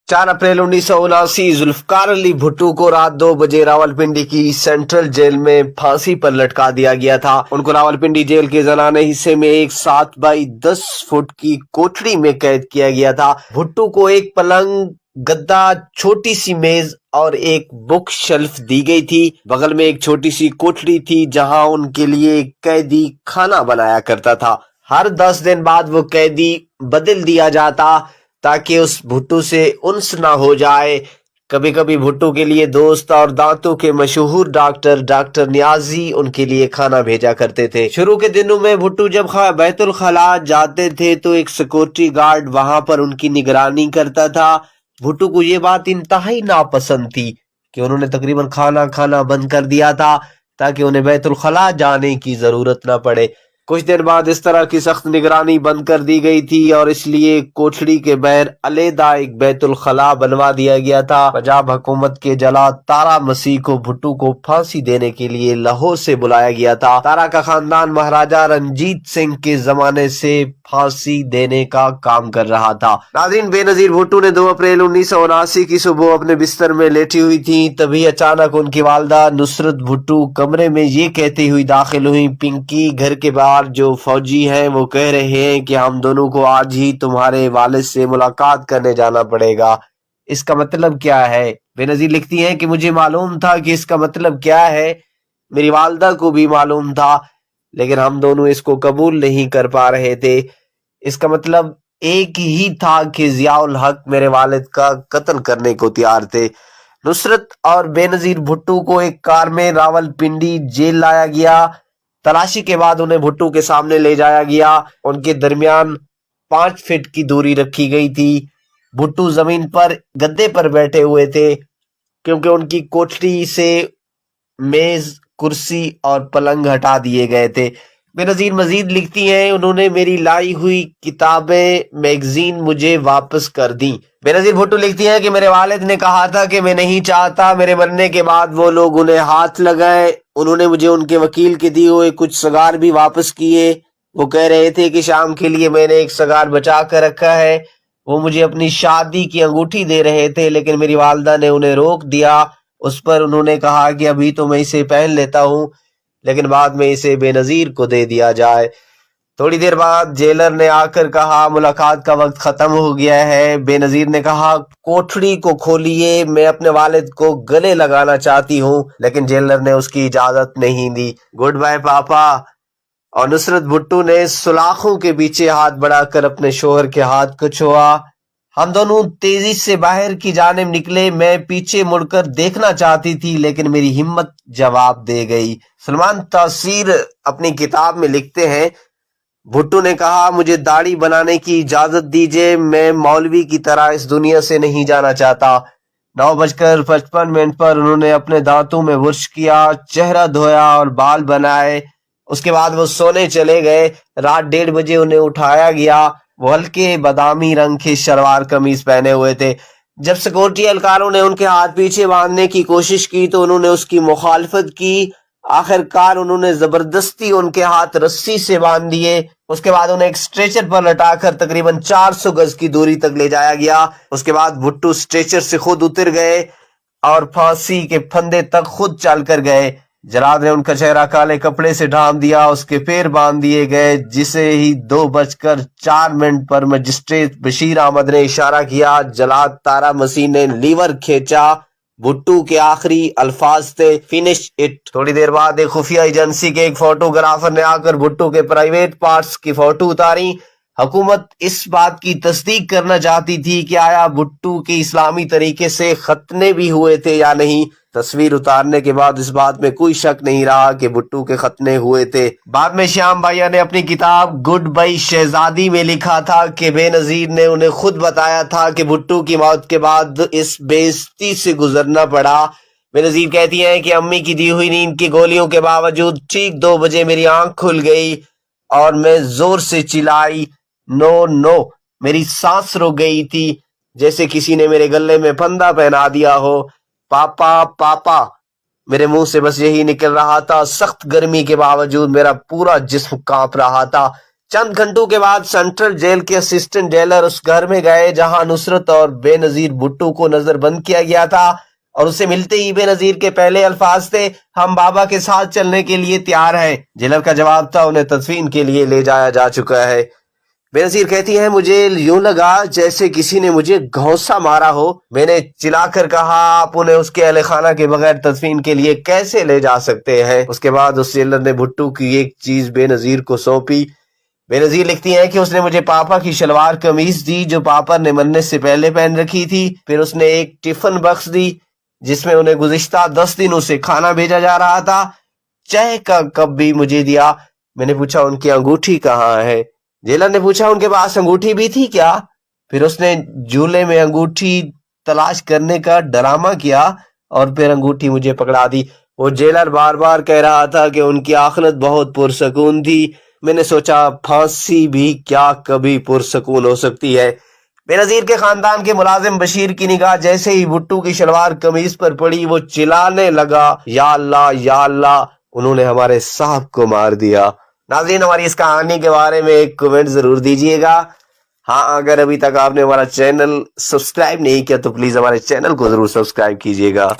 4 अप्रैल 1979 जुल्फकार अली भुट्टो को रात 2 बजे रावलपिंडी की सेंट्रल जेल में फांसी पर लटका दिया गया था। उनको रावलपिंडी जेल के जनाने हिस्से में एक 7 बाई 10 फुट की कोठरी में कैद किया गया था। भुट्टो को एक पलंग, गद्दा, छोटी सी मेज और एक बुक शेल्फ दी गई थी। बगल में एक छोटी सी कोठरी थी जहां उनके लिए कैदी खाना बनाया करता था। हर 10 दिन बाद वो कैदी बदल दिया जाता ताकि उस भुट्टो से उन्स ना हो जाए। कभी कभी भुट्टो के लिए दोस्त और दांतों के मशहूर डॉक्टर नियाजी उनके लिए खाना भेजा करते थे। शुरू के दिनों में भुट्टो जब बैतुल खला जाते थे तो एक सिक्योरिटी गार्ड वहां पर उनकी निगरानी करता था। भुट्टो को ये बात इंतहाई नापसंद थी कि उन्होंने तकरीबन खाना बंद कर दिया था ताकि उन्हें बैतुल खला जाने की जरूरत ना पड़े। कुछ देर बाद इस तरह की सख्त निगरानी बंद कर दी गई थी और इसलिए कोठरी के बहर अलहदा एक बैतुल खला बनवा दिया गया था। पंजाब हुकूमत के जला तारा मसीह को भुट्टो को फांसी देने के लिए लाहौर से बुलाया गया था। तारा का खानदान महाराजा रंजीत सिंह के जमाने से फांसी देने का काम कर रहा था। नाज़रीन, बेनजीर भुट्टो ने 2 अप्रैल 1979 की सुबह अपने बिस्तर में लेटी हुई थी। तभी अचानक उनकी वालदा नुसरत भुट्टो कमरे में ये कहती हुई दाखिल हुई, पिंकी, घर के बाहर जो फौजी हैं वो कह रहे हैं कि हम दोनों को आज ही तुम्हारे वालिद से मुलाकात करने जाना पड़ेगा। इसका मतलब क्या है? बेनजीर लिखती हैं कि मुझे मालूम था कि इसका मतलब क्या है, मेरी वालदा को भी मालूम था, लेकिन हम दोनों इसको कबूल नहीं कर पा रहे थे। इसका मतलब एक ही था कि जियाउल हक मेरे वालिद का कत्ल करने को तैयार थे। नुसरत और बेनजीर भुट्टो को एक कार में रावलपिंडी जेल लाया गया। तलाशी के बाद उन्हें भुट्टो के सामने ले जाया गया। उनके दरमियान 5 फीट की दूरी रखी गई थी। भुट्टो जमीन पर गद्दे पर बैठे हुए थे क्योंकि उनकी कोठरी से मेज, कुर्सी और पलंग हटा दिए गए थे। बेनजीर मजीद लिखती हैं, उन्होंने मेरी लाई हुई किताबें, मैगजीन मुझे वापस कर दी। बेनजीर भुट्टो लिखती हैं कि मेरे वालिद ने कहा था कि मैं नहीं चाहता मेरे मरने के बाद वो लोग उन्हें हाथ लगाएं। उन्होंने मुझे उनके वकील के दिए हुए कुछ सगार भी वापस किए। वो कह रहे थे कि शाम के लिए मैंने एक सगार बचा कर रखा है। वो मुझे अपनी शादी की अंगूठी दे रहे थे, लेकिन मेरी वालदा ने उन्हें रोक दिया। उस पर उन्होंने कहा कि अभी तो मैं इसे पहन लेता हूँ, लेकिन बाद में इसे बेनजीर को दे दिया जाए। थोड़ी देर बाद जेलर ने आकर कहा, मुलाकात का वक्त खत्म हो गया है। बेनजीर ने कहा, कोठरी को खोलिए, मैं अपने वालिद को गले लगाना चाहती हूँ, लेकिन जेलर ने उसकी इजाजत नहीं दी। गुड बाय पापा। और नुसरत भुट्टो ने सुलाखों के पीछे हाथ बढ़ाकर अपने शोहर के हाथ को छुआ। हम दोनों तेजी से बाहर की जानिब निकले। मैं पीछे मुड़कर देखना चाहती थी, लेकिन मेरी हिम्मत जवाब दे गई। सलमान तासीर अपनी किताब में लिखते हैं, भुट्टो ने कहा, मुझे दाढ़ी बनाने की इजाजत दीजिए, मैं मौलवी की तरह इस दुनिया से नहीं जाना चाहता। 9:55 पर उन्होंने अपने दांतों में बुर्श किया, चेहरा धोया और बाल बनाए। उसके बाद वो सोने चले गए। रात 1:30 बजे उन्हें उठाया गया। वो हल्के बादामी रंग की शलवार कमीज पहने हुए थे। जब सिक्योरिटी एहलकारों ने उनके हाथ पीछे बांधने की कोशिश की तो उन्होंने उसकी मुखालफत की। आखिरकार उन्होंने जबरदस्ती उनके हाथ रस्सी से बांध दिए। उसके बाद उन्हें एक स्ट्रेचर पर लटाकर तकरीबन 400 गज की दूरी तक ले जाया गया। उसके बाद भुट्टो स्ट्रेचर से खुद उतर गए और फांसी के फंदे तक खुद चल कर गए। जराद ने उनका चेहरा काले कपड़े से ढांप दिया। उसके पैर बांध दिए गए। जिसे ही 2:04 पर मजिस्ट्रेट बशीर अहमद ने इशारा किया, जलाद तारा मसीह ने लीवर खींचा। भुट्टो के आखिरी अल्फाज थे, फिनिश इट। थोड़ी देर बाद एक खुफिया एजेंसी के एक फोटोग्राफर ने आकर भुट्टो के प्राइवेट पार्ट्स की फोटो उतारी। हुकूमत इस बात की तस्दीक करना चाहती थी कि आया भुट्टो के इस्लामी तरीके से खतने भी हुए थे या नहीं। तस्वीर उतारने के बाद इस बात में कोई शक नहीं रहा कि भुट्टो के खतने हुए थे। बाद में श्याम भैया ने अपनी किताब गुड बाई शहजादी में लिखा था कि बेनजीर ने उन्हें खुद बताया था कि भुट्टो की मौत के बाद इस बेइज्जती से गुजरना पड़ा। बेनजीर कहती हैं कि अम्मी की दी हुई नींद की गोलियों के बावजूद ठीक 2 बजे मेरी आंख खुल गई और मैं जोर से चिल्लाई, नो नो। मेरी सांस रुक गई थी, जैसे किसी ने मेरे गले में फंदा पहना दिया हो। पापा पापा, मेरे मुंह से बस यही निकल रहा था। सख्त गर्मी के बावजूद मेरा पूरा जिस्म कांप रहा था। चंद घंटों के बाद सेंट्रल जेल के असिस्टेंट जेलर उस घर में गए जहां नुसरत और बेनजीर भुट्टो को नजरबंद किया गया था और उसे मिलते ही बेनजीर के पहले अल्फाज थे, हम बाबा के साथ चलने के लिए तैयार हैं। जेलर का जवाब था, उन्हें तदफीन के लिए ले जाया जा चुका है। बेनजीर कहती है, मुझे यूं लगा जैसे किसी ने मुझे घौंसा मारा हो। मैंने चिल्लाकर कहा, आप उन्हें उसके अहले खाना के बगैर तदफीन के लिए कैसे ले जा सकते हैं। उसके बाद उस जेलर ने भुट्टो की एक चीज बेनजीर को सौंपी। बेनजीर लिखती हैं कि उसने मुझे पापा की शलवार कमीज दी जो पापा ने मरने से पहले पहन रखी थी। फिर उसने एक टिफिन बक्स दी जिसमें उन्हें गुज़िश्ता 10 दिनों से खाना भेजा जा रहा था। चाय का कप भी मुझे दिया। मैंने पूछा, उनकी अंगूठी कहाँ है? जेलर ने पूछा, उनके पास अंगूठी भी थी क्या? फिर उसने झूले में अंगूठी तलाश करने का ड्रामा किया और फिर अंगूठी मुझे पकड़ा दी। वो जेलर बार बार कह रहा था कि उनकी आखिरत बहुत पुरसकून थी। मैंने सोचा, फांसी भी क्या कभी पुरसकून हो सकती है। बेनजीर के खानदान के मुलाजिम बशीर की निगाह जैसे ही भुट्टो की शलवार कमीज पर पड़ी, वो चिल्लाने लगा, या अल्लाह या अल्लाह, उन्होंने हमारे साहब को मार दिया। नाज़रीन, हमारी इस कहानी के बारे में एक कमेंट जरूर दीजिएगा। हाँ, अगर अभी तक आपने हमारा चैनल सब्सक्राइब नहीं किया तो प्लीज हमारे चैनल को जरूर सब्सक्राइब कीजिएगा।